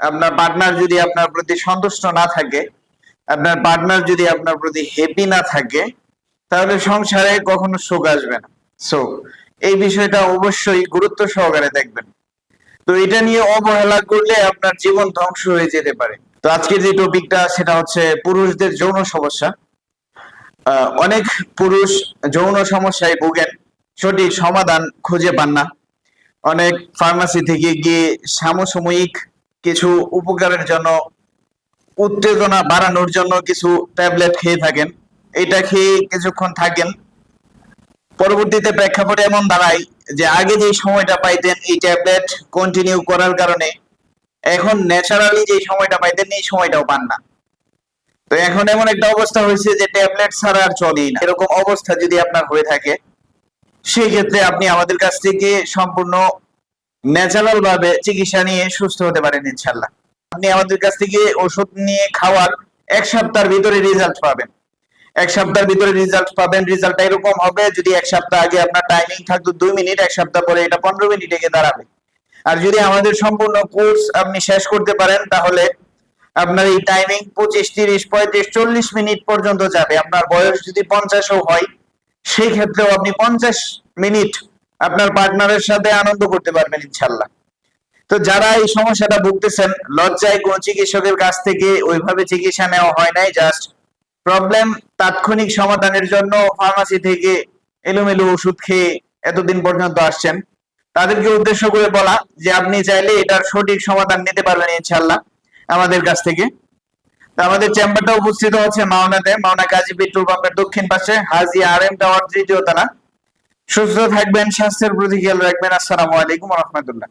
আপনার পার্টনার যদি আপনার প্রতি সন্তুষ্ট না থাকে, আপনার পার্টনার যদি আপনার প্রতি হ্যাপি না থাকে, তাহলে সংসারে কখনো সুখ আসবে না। সো এই বিষয়টা অবশ্যই গুরুত্ব সহকারে দেখবেন। তো এটা নিয়ে অবহেলা করলে আপনার জীবন ধ্বংস হয়ে যেতে পারে। তো আজকের যে টপিকটা সেটা হচ্ছে পুরুষদের যৌন সমস্যা। অনেক পুরুষ যৌন সমস্যায় ভোগেন, সঠিক সমাধান খুঁজে পান না। অনেক ফার্মাসি থেকে গিয়ে সমসাময়িক কিছু উপকারের জন্য, উত্তেজনা বাড়ানোর জন্য কিছু ট্যাবলেট খেয়ে থাকেন। এটা খেয়ে কিছুক্ষণ থাকেন, পরবর্তীতে প্রেক্ষাপটে এমন দাঁড়ায় যে আগে যে সময়টা পাইতেন এই ট্যাবলেট কন্টিনিউ করার কারণে এখন ন্যাচারালি যে সময়টা পাইতেন এই সময়টাও পান না। তো এখন এমন একটা অবস্থা হয়েছে যে ট্যাবলেট ছাড়া আর চলেই না। এরকম অবস্থা যদি আপনার হয়ে থাকে, সেই ক্ষেত্রে আপনি আমাদের কাছ থেকে সম্পূর্ণ ন্যাচারাল ভাবে চিকিৎসা নিয়ে সুস্থ হতে পারেন ইনশাল্লাহ। আপনি আমাদের কাছ থেকে ওষুধ নিয়ে খাওয়ার 1 সপ্তাহের ভিতরে রেজাল্ট পাবেন। 1 সপ্তাহের ভিতরে রেজাল্ট পাবেন। রেজাল্টটা এরকম হবে, যদি 1 সপ্তাহ আগে আপনার টাইমিং থাকতো 2 মিনিট, 1 সপ্তাহ পরে এটা 15 মিনিটে গিয়ে দাঁড়াবে। আর যদি আমাদের সম্পূর্ণ কোর্স আপনি শেষ করতে পারেন, তাহলে আপনার এই টাইমিং 25, 30, 35, 40 মিনিট পর্যন্ত যাবে। আপনার বয়স যদি 50ও হয়, সেই ক্ষেত্রেও আপনি 50 মিনিট আপনার পার্টনারের সাথে আনন্দ করতে পারবেন ইনশাল্লাহ। তো যারা এই সমস্যাটা ভুগতেছেন, লজ্জায় কোন চিকিৎসকের কাছ থেকে ওইভাবে চিকিৎসা নেওয়া হয় নাই, জাস্ট প্রবলেম তাৎক্ষণিক সমাধানের জন্য ফার্মাসি থেকে এলোমেলো ওষুধ খেয়ে এতদিন পর্যন্ত আসছেন, তাদেরকে উদ্দেশ্য করে বলা যে আপনি চাইলে এটার সঠিক সমাধান নিতে পারবেন ইনশাল্লাহ আমাদের কাছ থেকে। তো আমাদের চেম্বারটা উপস্থিত হচ্ছে মাওনাতে, মাওনা গাজী পেট্রোল পাম্পের দক্ষিণ পাশে, হাজি RM টাওয়ার 3য় তলা। সুস্থ থাকবেন, স্বাস্থ্যের প্রতি খেয়াল রাখবেন। আসসালামু আলাইকুম ওয়া রাহমাতুল্লাহ।